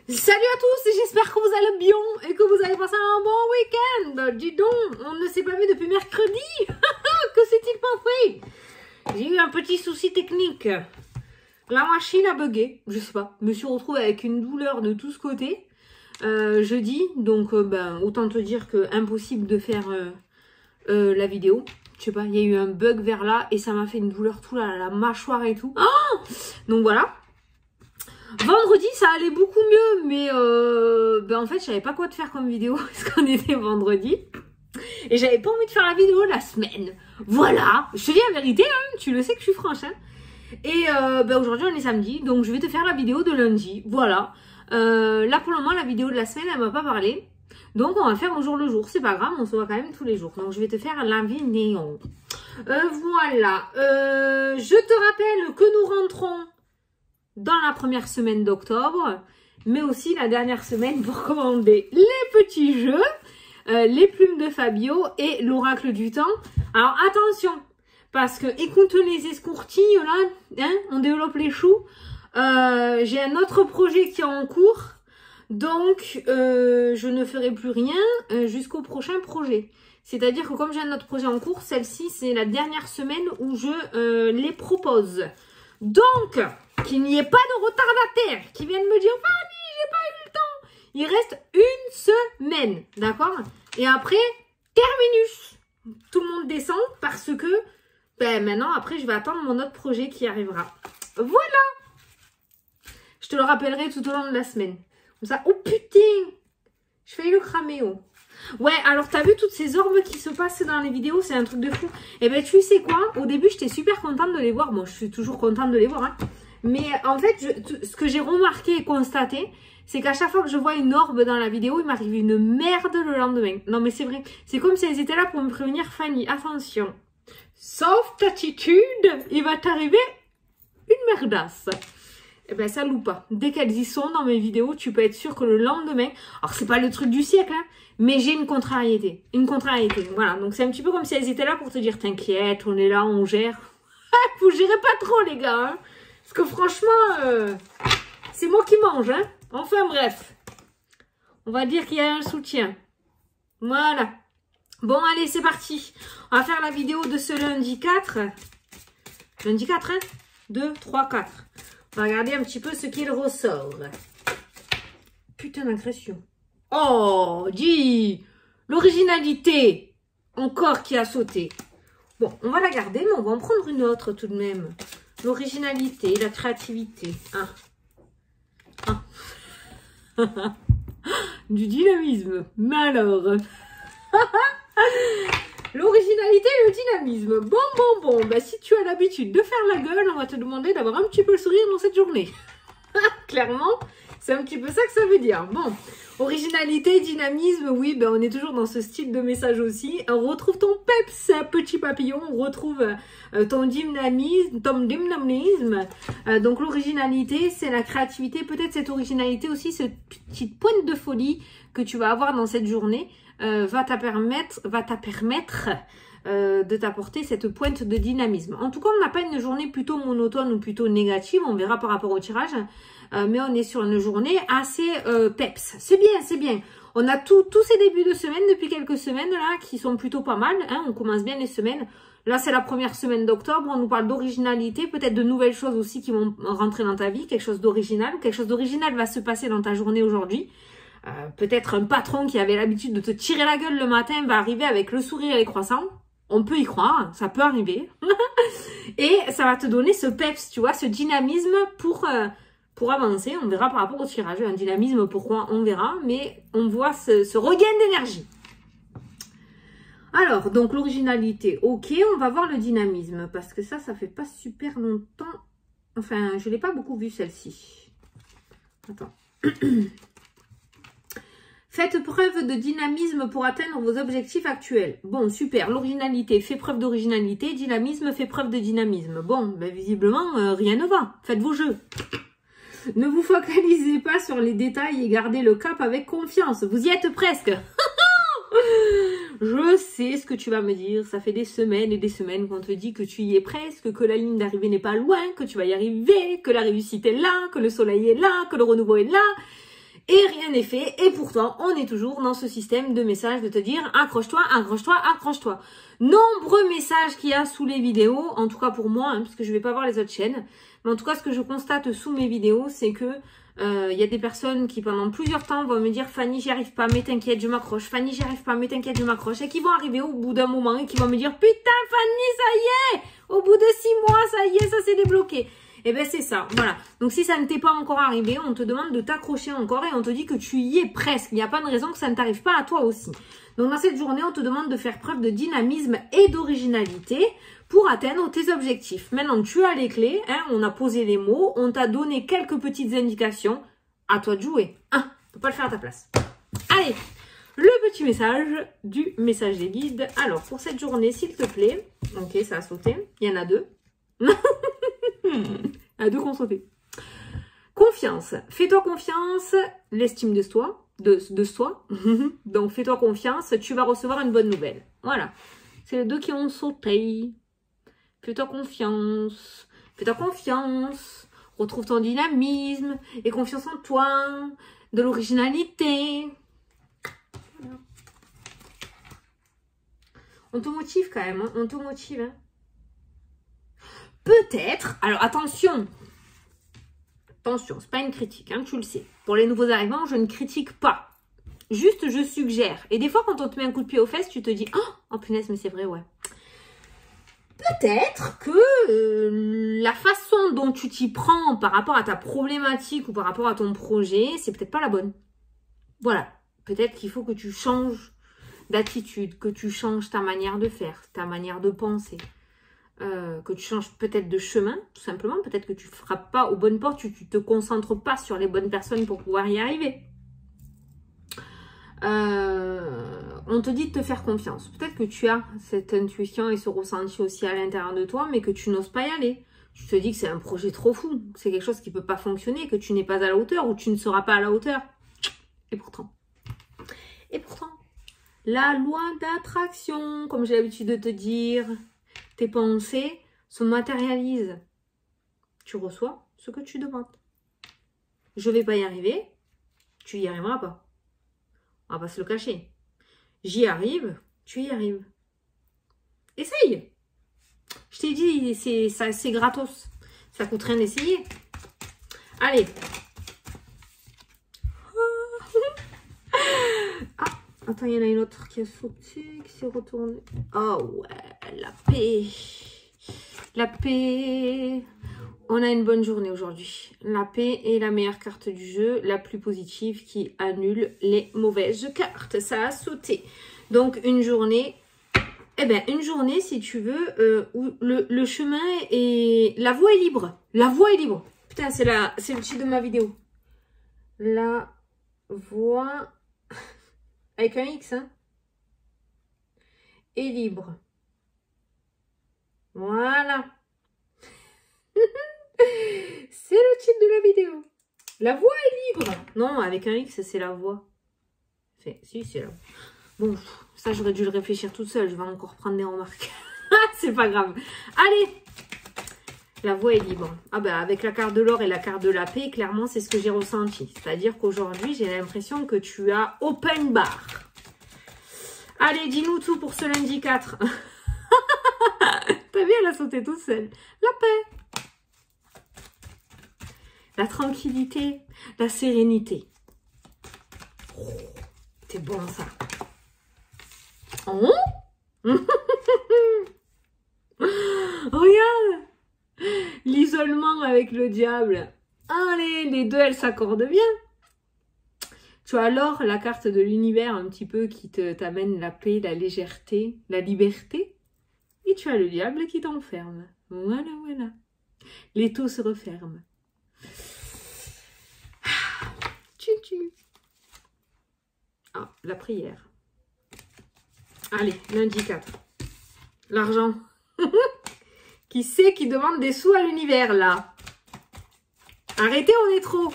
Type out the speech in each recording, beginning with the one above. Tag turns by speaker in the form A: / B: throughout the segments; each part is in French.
A: Salut à tous et j'espère que vous allez bien et que vous allez passer un bon week-end. Dis donc, on ne s'est pas vu depuis mercredi. Que s'est-il passé? J'ai eu un petit souci technique. La machine a bugué, je sais pas. Je me suis retrouvée avec une douleur de tous côtés jeudi. Donc autant te dire que impossible de faire la vidéo. Je sais pas, il y a eu un bug vers là et ça m'a fait une douleur tout là, la mâchoire et tout. Oh, donc voilà. Vendredi, ça allait beaucoup mieux, mais en fait, je savais pas quoi te faire comme vidéo parce qu'on était vendredi. Et j'avais pas envie de faire la vidéo la semaine. Voilà, je te dis la vérité, hein, tu le sais que je suis franche. Hein. Et aujourd'hui, on est samedi, donc je vais te faire la vidéo de lundi. Voilà. Là, pour le moment, la vidéo de la semaine, elle m'a pas parlé. Donc, on va faire au jour le jour. C'est pas grave, on se voit quand même tous les jours. Donc, je vais te faire la vidéo. Voilà. Je te rappelle que nous rentrons dans la première semaine d'octobre, mais aussi la dernière semaine pour commander les petits jeux, les plumes de Fabio et l'oracle du temps. Alors attention, parce que écoute les escourtilles là, hein, on développe les choux. J'ai un autre projet qui est en cours, donc je ne ferai plus rien jusqu'au prochain projet. C'est-à-dire que comme j'ai un autre projet en cours, celle-ci c'est la dernière semaine où je les propose. Donc, qu'il n'y ait pas de retardataire qui viennent me dire « Fanny, j'ai pas eu le temps !» Il reste une semaine, d'accord? Et après, terminus. Tout le monde descend parce que maintenant, après, je vais attendre mon autre projet qui arrivera. Voilà! Je te le rappellerai tout au long de la semaine. Comme ça, oh putain! Je failli le cramer, oh. Ouais, alors t'as vu toutes ces orbes qui se passent dans les vidéos, c'est un truc de fou. Et ben tu sais quoi, au début j'étais super contente de les voir, moi je suis toujours contente de les voir, hein. Mais en fait, ce que j'ai remarqué et constaté, c'est qu'à chaque fois que je vois une orbe dans la vidéo, il m'arrive une merde le lendemain. Non mais c'est vrai, c'est comme si elles étaient là pour me prévenir, Fanny, attention. Sauf attitude, il va t'arriver une merdasse. Eh ben ça loupe pas. Dès qu'elles y sont dans mes vidéos, tu peux être sûr que le lendemain, alors c'est pas le truc du siècle, hein, mais j'ai une contrariété. Une contrariété. Voilà, donc c'est un petit peu comme si elles étaient là pour te dire, t'inquiète, on est là, on gère. Vous gérez pas trop les gars, hein. Parce que franchement, c'est moi qui mange, hein. Enfin bref, on va dire qu'il y a un soutien. Voilà. Bon allez, c'est parti. On va faire la vidéo de ce lundi 4. Lundi 4, hein. 2, 3, 4. On va regarder un petit peu ce qu'il ressort. Putain d'agression. Oh, dis, l'originalité, encore qui a sauté. Bon, on va la garder, mais on va en prendre une autre tout de même. L'originalité, la créativité. Du dynamisme. Mais alors... L'originalité et le dynamisme. Bon. Bah, si tu as l'habitude de faire la gueule, on va te demander d'avoir un petit peu le sourire dans cette journée. Clairement, c'est un petit peu ça que ça veut dire. Bon, originalité, dynamisme, oui, ben on est toujours dans ce style de message aussi. On retrouve ton peps, petit papillon. On retrouve ton dynamisme. Donc l'originalité, c'est la créativité. Peut-être cette originalité aussi, cette petite pointe de folie que tu vas avoir dans cette journée. Va te permettre de t'apporter cette pointe de dynamisme. En tout cas, on n'a pas une journée plutôt monotone ou plutôt négative, on verra par rapport au tirage, mais on est sur une journée assez peps. C'est bien, c'est bien. On a tous ces débuts de semaine depuis quelques semaines là qui sont plutôt pas mal, hein, on commence bien les semaines. Là, c'est la première semaine d'octobre, on nous parle d'originalité, peut-être de nouvelles choses aussi qui vont rentrer dans ta vie, quelque chose d'original, quelque chose d'original va se passer dans ta journée aujourd'hui. Peut-être un patron qui avait l'habitude de te tirer la gueule le matin va arriver avec le sourire et les croissants. On peut y croire, ça peut arriver. Et ça va te donner ce peps, tu vois, ce dynamisme pour avancer. On verra par rapport au tirage. Un dynamisme, pourquoi on verra. Mais on voit ce regain d'énergie. Alors, donc l'originalité, ok. On va voir le dynamisme. Parce que ça fait pas super longtemps. Enfin, je l'ai pas beaucoup vu celle-ci. Attends. Faites preuve de dynamisme pour atteindre vos objectifs actuels. Bon, super. L'originalité fait preuve d'originalité. Dynamisme fait preuve de dynamisme. Bon, ben visiblement, rien ne va. Faites vos jeux. Ne vous focalisez pas sur les détails et gardez le cap avec confiance. Vous y êtes presque. Je sais ce que tu vas me dire. Ça fait des semaines et des semaines qu'on te dit que tu y es presque, que la ligne d'arrivée n'est pas loin, que tu vas y arriver, que la réussite est là, que le soleil est là, que le renouveau est là. Et rien n'est fait. Et pourtant, on est toujours dans ce système de messages de te dire accroche-toi, accroche-toi, accroche-toi. Nombreux messages qu'il y a sous les vidéos, en tout cas pour moi, hein, parce que je vais pas voir les autres chaînes. Mais en tout cas, ce que je constate sous mes vidéos, c'est que y a des personnes qui pendant plusieurs temps vont me dire Fanny, j'y arrive pas, mais t'inquiète, je m'accroche. Fanny, j'y arrive pas, mais t'inquiète, je m'accroche. Et qui vont arriver au bout d'un moment et qui vont me dire putain Fanny, ça y est, au bout de 6 mois, ça y est, ça s'est débloqué. Et ben c'est ça, voilà. Donc si ça ne t'est pas encore arrivé, on te demande de t'accrocher encore et on te dit que tu y es presque. Il n'y a pas de raison que ça ne t'arrive pas à toi aussi. Donc dans cette journée, on te demande de faire preuve de dynamisme et d'originalité pour atteindre tes objectifs. Maintenant, tu as les clés, hein, on a posé les mots, on t'a donné quelques petites indications. À toi de jouer. Hein, faut pas le faire à ta place. Allez, le petit message du message des guides. Alors, pour cette journée, s'il te plaît. Ok, ça a sauté. Il y en a 2. Il y en a 2 qui ont sauté. Confiance. Fais-toi confiance. L'estime de soi. De soi. Donc, fais-toi confiance. Tu vas recevoir une bonne nouvelle. Voilà. C'est les 2 qui ont sauté. Fais-toi confiance. Fais-toi confiance. Retrouve ton dynamisme et confiance en toi. De l'originalité. Voilà. On te motive quand même. Hein. On te motive. Hein. Peut-être. Alors, attention. Attention, c'est pas une critique, hein, tu le sais. Pour les nouveaux arrivants, je ne critique pas. Juste, je suggère. Et des fois, quand on te met un coup de pied aux fesses, tu te dis « Oh, punaise, mais c'est vrai, ouais. » Peut-être que la façon dont tu t'y prends par rapport à ta problématique ou par rapport à ton projet, c'est peut-être pas la bonne. Voilà. Peut-être qu'il faut que tu changes d'attitude, que tu changes ta manière de faire, ta manière de penser. Que tu changes peut-être de chemin, tout simplement. Peut-être que tu ne frappes pas aux bonnes portes, tu ne te concentres pas sur les bonnes personnes pour pouvoir y arriver. On te dit de te faire confiance. Peut-être que tu as cette intuition et ce ressenti aussi à l'intérieur de toi, mais que tu n'oses pas y aller. Tu te dis que c'est un projet trop fou, que c'est quelque chose qui ne peut pas fonctionner, que tu n'es pas à la hauteur ou tu ne seras pas à la hauteur. Et pourtant, la loi d'attraction, comme j'ai l'habitude de te dire, tes pensées se matérialisent. Tu reçois ce que tu demandes. Je ne vais pas y arriver, tu n'y arriveras pas. On va pas se le cacher. J'y arrive, tu y arrives. Essaye. Je t'ai dit, c'est gratos. Ça coûte rien d'essayer. Allez. Ah, attends, il y en a une autre qui a sauté, qui s'est retournée. Oh ouais, la paix. La paix. On a une bonne journée aujourd'hui. La paix est la meilleure carte du jeu, la plus positive qui annule les mauvaises cartes. Ça a sauté. Donc une journée, une journée si tu veux, où le chemin est... La voie est libre. La voie est libre. Putain, c'est le titre de ma vidéo. La voie... Avec un X, hein. Est libre. Voilà. C'est le titre de la vidéo. La voie est libre. Non, avec un X, c'est la voie. Si, c'est la voie. Bon, ça, j'aurais dû le réfléchir toute seule. Je vais encore prendre des remarques. C'est pas grave. Allez. La voie est libre. Ah ben, avec la carte de l'or et la carte de la paix, clairement, c'est ce que j'ai ressenti. C'est-à-dire qu'aujourd'hui, j'ai l'impression que tu as open bar. Allez, dis-nous tout pour ce lundi 4. T'as vu, elle a sauté toute seule. La paix. La tranquillité, la sérénité. Oh, c'est bon ça. Oh regarde. L'isolement avec le diable. Allez, les deux, elles s'accordent bien. Tu as alors la carte de l'univers un petit peu qui t'amène la paix, la légèreté, la liberté. Et tu as le diable qui t'enferme. Voilà, voilà. L'étau se referme. Ah, la prière. Allez, lundi 4. L'argent. Qui c'est qui demande des sous à l'univers, là? Arrêtez, on est trop.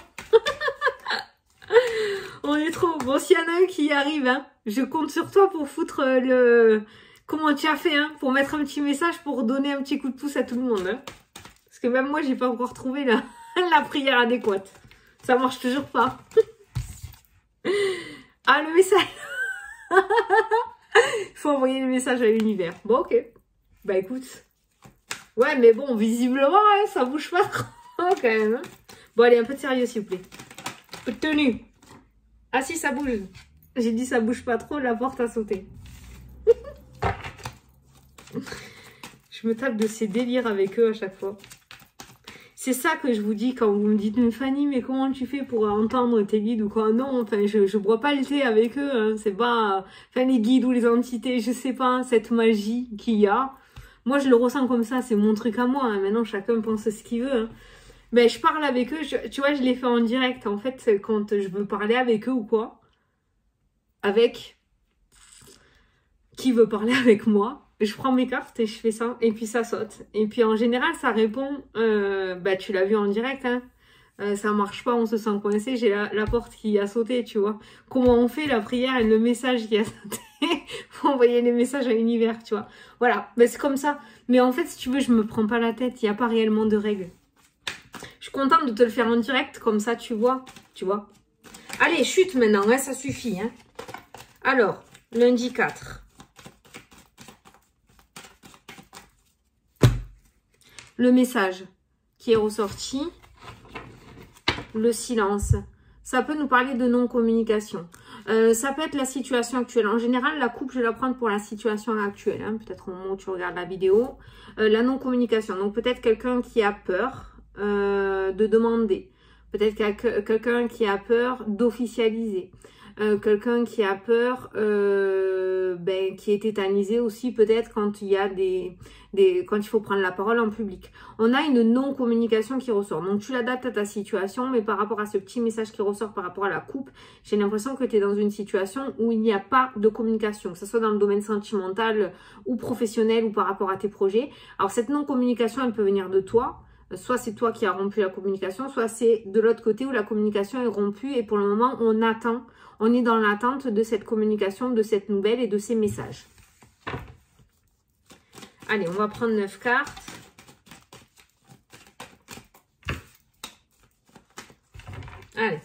A: On est trop. Bon, s'il y en a un qui y arrive, hein, je compte sur toi pour foutre le... Comment tu as fait, hein? Pour mettre un petit message, pour donner un petit coup de pouce à tout le monde, hein. Parce que même moi, j'ai pas encore trouvé la prière adéquate. Ça marche toujours pas. Ah, le message. Il faut envoyer le message à l'univers. Bon, ok. Bah, écoute. Ouais, mais bon, visiblement, hein, ça bouge pas trop quand même. Hein. Bon, allez, un peu de sérieux, s'il vous plaît. Un peu de tenue. Ah si, ça bouge. J'ai dit ça bouge pas trop, la porte a sauté. Je me tape de ces délires avec eux à chaque fois. C'est ça que je vous dis quand vous me dites, mais Fanny, mais comment tu fais pour entendre tes guides ou quoi? Non, enfin, je bois pas le thé avec eux. Hein. C'est pas, enfin, les guides ou les entités, je sais pas, cette magie qu'il y a. Moi, je le ressens comme ça, c'est mon truc à moi. Hein. Maintenant, chacun pense ce qu'il veut. Hein. Ben, je parle avec eux, tu vois, je les fais en direct. En fait, quand je veux parler avec eux ou quoi, avec qui veut parler avec moi, je prends mes cartes et je fais ça, et puis ça saute. Et puis en général, ça répond, bah tu l'as vu en direct, hein. Ça marche pas, on se sent coincé, j'ai la porte qui a sauté, tu vois. Comment on fait la prière et le message qui a sauté? Faut envoyer les messages à l'univers, tu vois. Voilà, bah, c'est comme ça. Mais en fait, si tu veux, je me prends pas la tête, il n'y a pas réellement de règles. Je suis contente de te le faire en direct, comme ça, tu vois. Allez, chute maintenant, hein, ça suffit. Hein. Alors, lundi 4. Le message qui est ressorti, le silence. Ça peut nous parler de non-communication. Ça peut être la situation actuelle. En général, la coupe, je vais la prendre pour la situation actuelle. Hein, peut-être au moment où tu regardes la vidéo. La non-communication. Donc peut-être quelqu'un qui a peur de demander. Peut-être quelqu'un qui a peur d'officialiser. Quelqu'un qui a peur, qui est tétanisé aussi peut-être quand il y a quand il faut prendre la parole en public. On a une non-communication qui ressort. Donc tu l'adaptes à ta situation, mais par rapport à ce petit message qui ressort par rapport à la coupe, j'ai l'impression que tu es dans une situation où il n'y a pas de communication, que ce soit dans le domaine sentimental ou professionnel ou par rapport à tes projets. Alors cette non-communication, elle peut venir de toi. Soit c'est toi qui as rompu la communication, soit c'est de l'autre côté où la communication est rompue et pour le moment on attend, on est dans l'attente de cette communication, de cette nouvelle et de ces messages. Allez, on va prendre 9 cartes. Allez.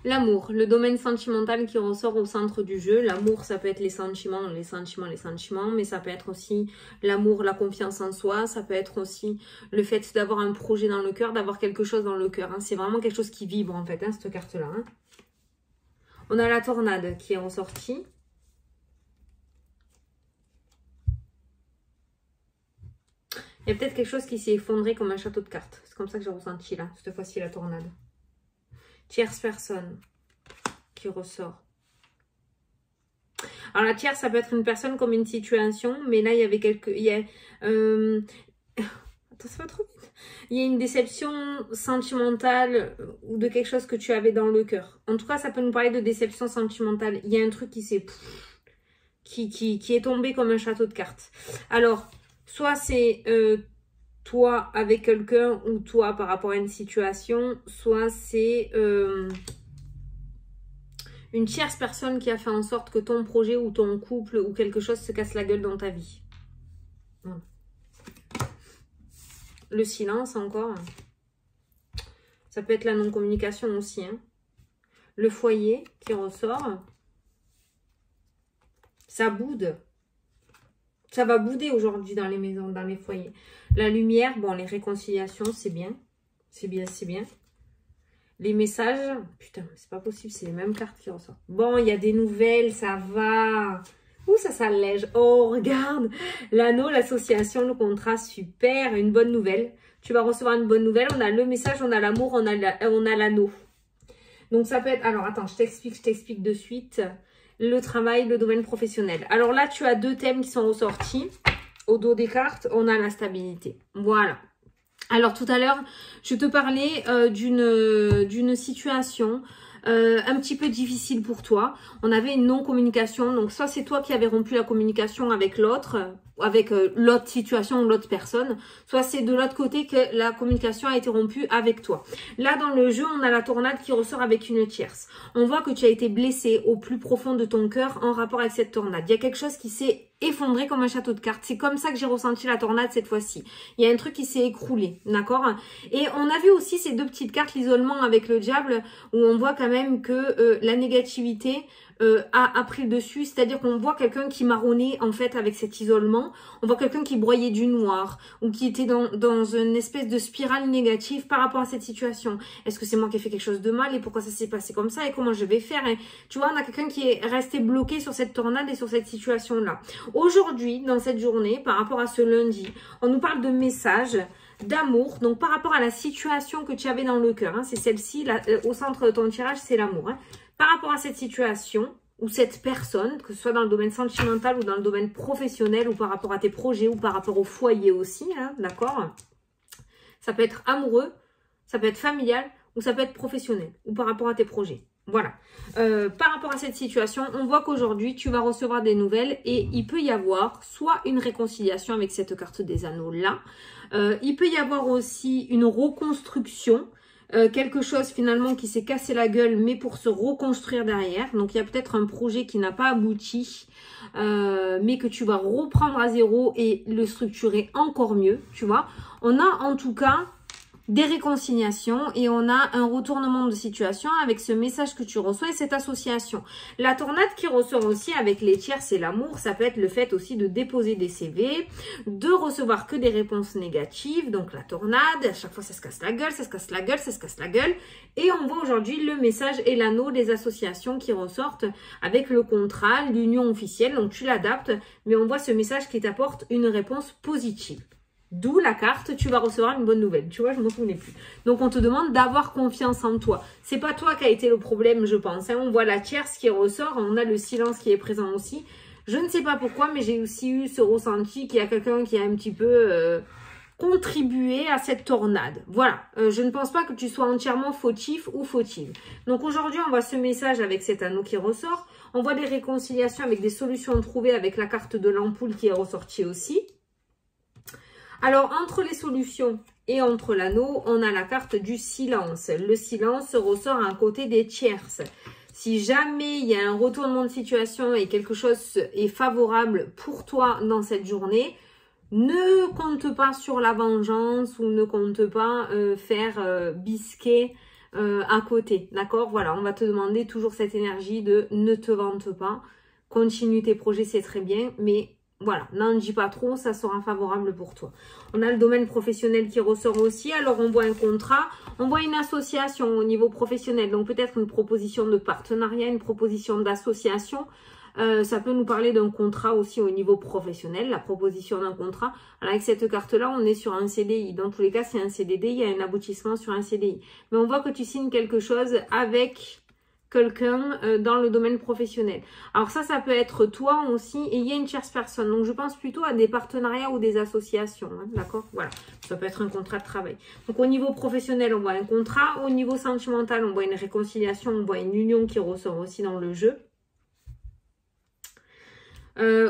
A: L'amour, le domaine sentimental qui ressort au centre du jeu. L'amour, ça peut être les sentiments, mais ça peut être aussi l'amour, la confiance en soi. Ça peut être aussi le fait d'avoir un projet dans le cœur, d'avoir quelque chose dans le cœur. Hein. C'est vraiment quelque chose qui vibre en fait, hein, cette carte-là. Hein. On a la tornade qui est ressortie. Il y a peut-être quelque chose qui s'est effondré comme un château de cartes. C'est comme ça que j'ai ressenti là, cette fois-ci la tornade. Tierce personne qui ressort. Alors la tierce, ça peut être une personne comme une situation, mais là il y avait attends, ça va trop vite. Il y a une déception sentimentale ou de quelque chose que tu avais dans le cœur. En tout cas, ça peut nous parler de déception sentimentale. Il y a un truc qui s'est qui est tombé comme un château de cartes. Alors, soit c'est toi avec quelqu'un ou toi par rapport à une situation, soit c'est une tierce personne qui a fait en sorte que ton projet ou ton couple ou quelque chose se casse la gueule dans ta vie. Voilà. Le silence encore. Ça peut être la non-communication aussi. Hein. Le foyer qui ressort. Ça boude. Ça va bouder aujourd'hui dans les maisons, dans les foyers. La lumière, bon, les réconciliations, c'est bien. C'est bien, c'est bien. Les messages, putain, c'est pas possible, c'est les mêmes cartes qui ressortent. Bon, il y a des nouvelles, ça va. Ouh, ça s'allège. Oh, regarde, l'anneau, l'association, le contrat, super, une bonne nouvelle. Tu vas recevoir une bonne nouvelle. On a le message, on a l'amour, on a l'anneau. Donc, ça peut être... Alors, attends, je t'explique de suite. Le travail, le domaine professionnel. Alors là, tu as deux thèmes qui sont ressortis. Au dos des cartes, on a la stabilité. Voilà. Alors tout à l'heure, je te parlais d'une situation un petit peu difficile pour toi. On avait une non-communication. Donc soit c'est toi qui avais rompu la communication avec l'autre. avec l'autre situation ou l'autre personne, soit c'est de l'autre côté que la communication a été rompue avec toi. Là, dans le jeu, on a la tornade qui ressort avec une tierce. On voit que tu as été blessé au plus profond de ton cœur en rapport avec cette tornade. Il y a quelque chose qui s'est effondré comme un château de cartes. C'est comme ça que j'ai ressenti la tornade cette fois-ci. Il y a un truc qui s'est écroulé, d'accord? Et on a vu aussi ces deux petites cartes, l'isolement avec le diable, où on voit quand même que la négativité a pris le dessus, c'est-à-dire qu'on voit quelqu'un qui marronnait en fait avec cet isolement, on voit quelqu'un qui broyait du noir ou qui était dans une espèce de spirale négative par rapport à cette situation. Est-ce que c'est moi qui ai fait quelque chose de mal et pourquoi ça s'est passé comme ça et comment je vais faire? Et tu vois, on a quelqu'un qui est resté bloqué sur cette tornade et sur cette situation-là. Aujourd'hui, dans cette journée, par rapport à ce lundi, on nous parle de messages d'amour, donc par rapport à la situation que tu avais dans le cœur, hein, c'est celle-ci, au centre de ton tirage, c'est l'amour. Hein. Par rapport à cette situation ou cette personne, que ce soit dans le domaine sentimental ou dans le domaine professionnel ou par rapport à tes projets ou par rapport au foyer aussi, hein, d'accord? Ça peut être amoureux, ça peut être familial ou ça peut être professionnel ou par rapport à tes projets. Voilà. Par rapport à cette situation, on voit qu'aujourd'hui, tu vas recevoir des nouvelles et il peut y avoir soit une réconciliation avec cette carte des anneaux-là. Il peut y avoir aussi une reconstruction. Quelque chose finalement qui s'est cassé la gueule mais pour se reconstruire derrière. Donc il y a peut-être un projet qui n'a pas abouti mais que tu vas reprendre à zéro et le structurer encore mieux, tu vois. On a en tout cas des réconciliations et on a un retournement de situation avec ce message que tu reçois et cette association. La tornade qui ressort aussi avec les tierces et l'amour, ça peut être le fait aussi de déposer des CV, de recevoir que des réponses négatives, donc la tornade, à chaque fois ça se casse la gueule, ça se casse la gueule, ça se casse la gueule, et on voit aujourd'hui le message et l'anneau des associations qui ressortent avec le contrat, l'union officielle, donc tu l'adaptes, mais on voit ce message qui t'apporte une réponse positive. D'où la carte, tu vas recevoir une bonne nouvelle. Tu vois, je ne m'en souvenais plus. Donc, on te demande d'avoir confiance en toi. C'est pas toi qui a été le problème, je pense. Hein. On voit la tierce qui ressort. On a le silence qui est présent aussi. Je ne sais pas pourquoi, mais j'ai aussi eu ce ressenti qu'il y a quelqu'un qui a un petit peu contribué à cette tornade. Voilà. Je ne pense pas que tu sois entièrement fautif ou fautive. Donc, aujourd'hui, on voit ce message avec cet anneau qui ressort. On voit des réconciliations avec des solutions trouvées avec la carte de l'ampoule qui est ressortie aussi. Alors, entre les solutions et entre l'anneau, on a la carte du silence. Le silence ressort à un côté des tierces. Si jamais il y a un retournement de situation et quelque chose est favorable pour toi dans cette journée, ne compte pas sur la vengeance ou ne compte pas faire bisquer à côté. D'accord? Voilà, on va te demander toujours cette énergie de ne te vante pas. Continue tes projets, c'est très bien, mais... Voilà, n'en dis pas trop, ça sera favorable pour toi. On a le domaine professionnel qui ressort aussi. Alors, on voit un contrat, on voit une association au niveau professionnel. Donc, peut-être une proposition de partenariat, une proposition d'association. Ça peut nous parler d'un contrat aussi au niveau professionnel, la proposition d'un contrat. Alors, avec cette carte-là, on est sur un CDI. Dans tous les cas, c'est un CDD, il y a un aboutissement sur un CDI. Mais on voit que tu signes quelque chose avec... quelqu'un dans le domaine professionnel. Alors ça peut être toi aussi et il y a une tierce personne. Donc je pense plutôt à des partenariats ou des associations. Hein, d'accord? Voilà. Ça peut être un contrat de travail. Donc au niveau professionnel, on voit un contrat. Au niveau sentimental, on voit une réconciliation, on voit une union qui ressort aussi dans le jeu.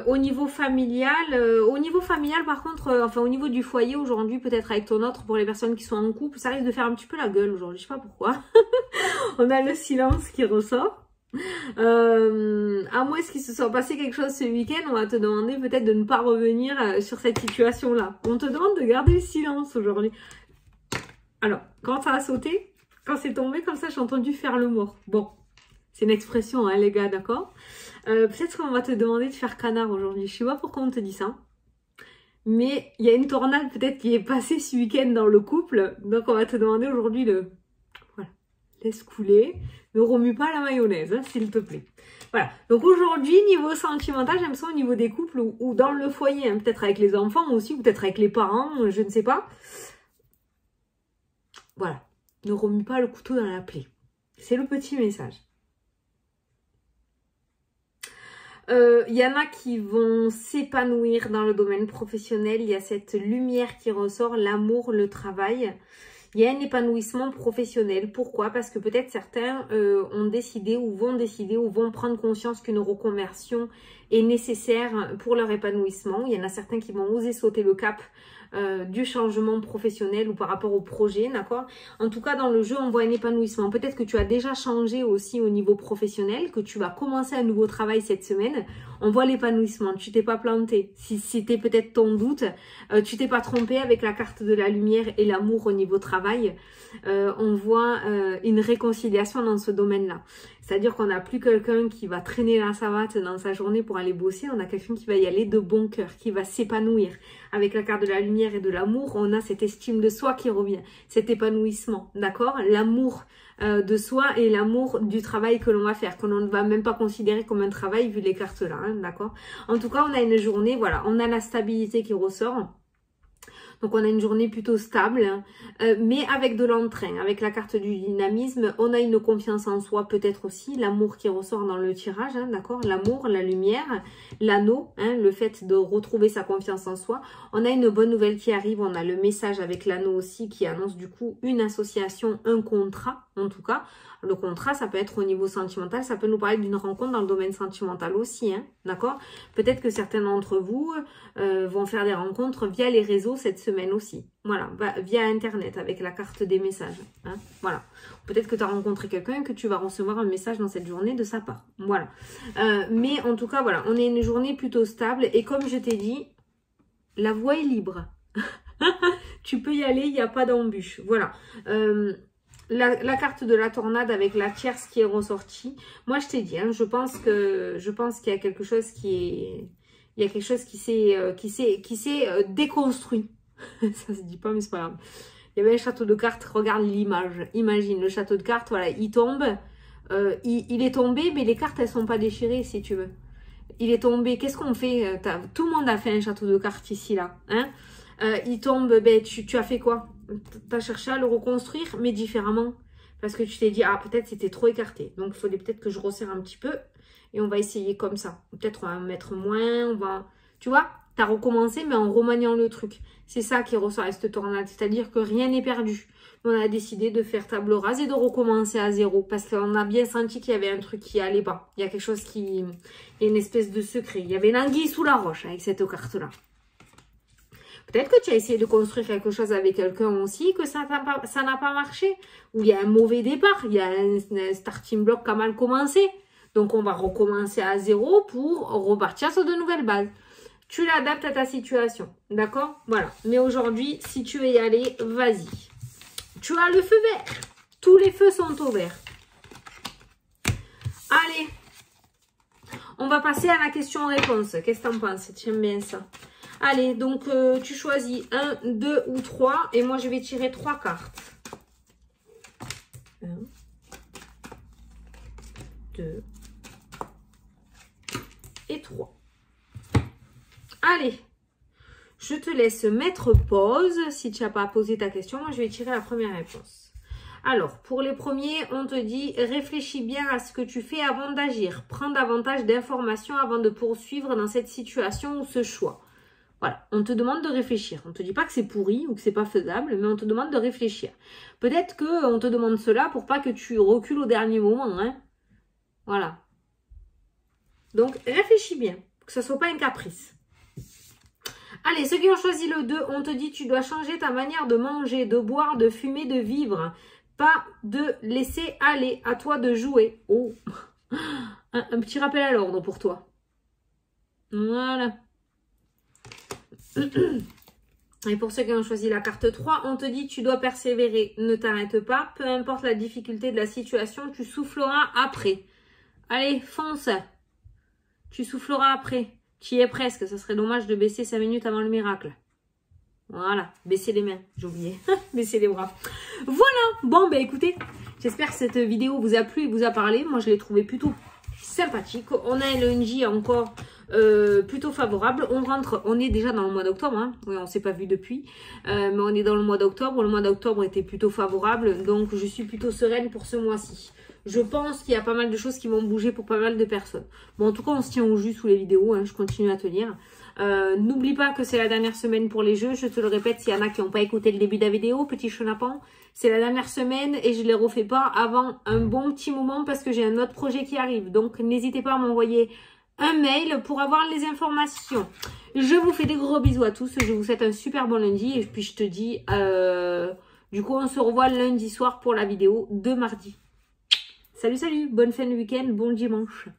A: Au niveau familial, par contre, enfin au niveau du foyer aujourd'hui, peut-être avec ton autre, pour les personnes qui sont en couple, ça risque de faire un petit peu la gueule aujourd'hui, je sais pas pourquoi. On a le silence qui ressort. À moins qu'il se soit passé quelque chose ce week-end, on va te demander peut-être de ne pas revenir sur cette situation-là. On te demande de garder le silence aujourd'hui. Alors, quand ça a sauté, quand c'est tombé comme ça, j'ai entendu faire le mort. Bon, c'est une expression, hein, les gars, d'accord? Peut-être qu'on va te demander de faire canard aujourd'hui. Je sais pas pourquoi on te dit ça. Mais il y a une tornade peut-être qui est passée ce week-end dans le couple. Donc on va te demander aujourd'hui de... Voilà. Laisse couler. Ne remue pas la mayonnaise, hein, s'il te plaît. Voilà. Donc aujourd'hui, niveau sentimental, j'aime ça au niveau des couples ou dans le foyer. Hein, peut-être avec les enfants aussi, ou peut-être avec les parents, je ne sais pas. Voilà. Ne remue pas le couteau dans la plaie. C'est le petit message. Il y en a qui vont s'épanouir dans le domaine professionnel. Il y a cette lumière qui ressort, l'amour, le travail. Il y a un épanouissement professionnel. Pourquoi? Parce que peut-être certains ont décidé ou vont prendre conscience qu'une reconversion est nécessaire pour leur épanouissement. Il y en a certains qui vont oser sauter le cap du changement professionnel ou par rapport au projet, d'accord? En tout cas, dans le jeu, on voit un épanouissement. Peut-être que tu as déjà changé aussi au niveau professionnel, que tu vas commencer un nouveau travail cette semaine. On voit l'épanouissement. Tu t'es pas planté. Si c'était peut-être ton doute, tu t'es pas trompé avec la carte de la lumière et l'amour au niveau travail. On voit une réconciliation dans ce domaine-là. C'est-à-dire qu'on n'a plus quelqu'un qui va traîner la savate dans sa journée pour aller bosser. On a quelqu'un qui va y aller de bon cœur, qui va s'épanouir. Avec la carte de la lumière et de l'amour, on a cette estime de soi qui revient, cet épanouissement, d'accord? L'amour de soi et l'amour du travail que l'on va faire, que l'on ne va même pas considérer comme un travail vu les cartes là, hein, d'accord? En tout cas, on a une journée, voilà, on a la stabilité qui ressort. Donc, on a une journée plutôt stable, hein, mais avec de l'entrain. Avec la carte du dynamisme, on a une confiance en soi peut-être aussi. L'amour qui ressort dans le tirage, hein, d'accord? L'amour, la lumière, l'anneau, hein, le fait de retrouver sa confiance en soi. On a une bonne nouvelle qui arrive. On a le message avec l'anneau aussi qui annonce du coup une association, un contrat en tout cas. Le contrat, ça peut être au niveau sentimental, ça peut nous parler d'une rencontre dans le domaine sentimental aussi, hein, d'accord? Peut-être que certains d'entre vous vont faire des rencontres via les réseaux cette semaine aussi. Voilà, via Internet avec la carte des messages. Hein, voilà. Peut-être que tu as rencontré quelqu'un et que tu vas recevoir un message dans cette journée de sa part. Voilà. Mais en tout cas, voilà, on est une journée plutôt stable. Et comme je t'ai dit, la voie est libre. Tu peux y aller, il n'y a pas d'embûche. Voilà. La carte de la tornade avec la tierce qui est ressortie. Moi, je t'ai dit, hein, je pense qu'il y a quelque chose qui s'est déconstruit. Ça se dit pas, mais c'est pas grave. Il y avait un château de cartes. Regarde l'image. Imagine le château de cartes. Voilà, il tombe. Il est tombé, mais les cartes, elles sont pas déchirées, si tu veux. Il est tombé. Qu'est-ce qu'on fait? Tout le monde a fait un château de cartes ici, là. Hein? Il tombe. Ben, tu as fait quoi? Tu as cherché à le reconstruire, mais différemment. Parce que tu t'es dit, ah, peut-être c'était trop écarté. Donc, il fallait peut-être que je resserre un petit peu. Et on va essayer comme ça. Peut-être on va mettre moins. On va... Tu vois, tu as recommencé, mais en remaniant le truc. C'est ça qui ressort à cette tornade. C'est-à-dire que rien n'est perdu. On a décidé de faire table rase et de recommencer à zéro. Parce qu'on a bien senti qu'il y avait un truc qui allait pas. Il y a quelque chose qui... Il y a une espèce de secret. Il y avait l'anguille sous la roche avec cette carte-là. Peut-être que tu as essayé de construire quelque chose avec quelqu'un aussi, que ça n'a pas marché. Ou il y a un mauvais départ, il y a un starting block qui a mal commencé. Donc, on va recommencer à zéro pour repartir sur de nouvelles bases. Tu l'adaptes à ta situation, d'accord? Voilà. Mais aujourd'hui, si tu veux y aller, vas-y. Tu as le feu vert. Tous les feux sont au vert. Allez. On va passer à la question-réponse. Qu'est-ce que tu en penses? J'aime bien ça. Allez, donc tu choisis 1, 2 ou 3. Et moi, je vais tirer 3 cartes. 1, 2 et 3. Allez, je te laisse mettre pause. Si tu n'as pas posé ta question, moi, je vais tirer la première réponse. Alors, pour les premiers, on te dit, réfléchis bien à ce que tu fais avant d'agir. Prends davantage d'informations avant de poursuivre dans cette situation ou ce choix. Voilà, on te demande de réfléchir. On ne te dit pas que c'est pourri ou que c'est pas faisable, mais on te demande de réfléchir. Peut-être qu'on te demande cela pour pas que tu recules au dernier moment. Hein. Voilà. Donc, réfléchis bien, que ce ne soit pas un caprice. Allez, ceux qui ont choisi le 2, on te dit tu dois changer ta manière de manger, de boire, de fumer, de vivre. Pas de laisser aller, à toi de jouer. Oh, un petit rappel à l'ordre pour toi. Voilà. Et pour ceux qui ont choisi la carte 3, on te dit tu dois persévérer, ne t'arrête pas, peu importe la difficulté de la situation, tu souffleras après. Allez, fonce. Tu souffleras après. Tu y es presque, ça serait dommage de baisser 5 minutes avant le miracle. Voilà, baisser les mains, j'ai oublié, baisser les bras. Voilà, bon ben écoutez, j'espère que cette vidéo vous a plu et vous a parlé. Moi je l'ai trouvé plutôt sympathique. On a un lundi encore plutôt favorable. On est déjà dans le mois d'octobre, hein. Oui, on ne s'est pas vu depuis, mais on est dans le mois d'octobre. Le mois d'octobre était plutôt favorable, donc je suis plutôt sereine pour ce mois-ci. Je pense qu'il y a pas mal de choses qui vont bouger pour pas mal de personnes. Bon, en tout cas, on se tient au jus sous les vidéos, hein, je continue à tenir. N'oublie pas que c'est la dernière semaine pour les jeux. Je te le répète, s'il y en a qui n'ont pas écouté le début de la vidéo, petit chenapan, c'est la dernière semaine et je ne les refais pas avant un bon petit moment parce que j'ai un autre projet qui arrive. Donc, n'hésitez pas à m'envoyer un mail pour avoir les informations. Je vous fais des gros bisous à tous. Je vous souhaite un super bon lundi. Et puis, je te dis, du coup, on se revoit lundi soir pour la vidéo de mardi. Salut, salut. Bonne fin de week-end. Bon dimanche.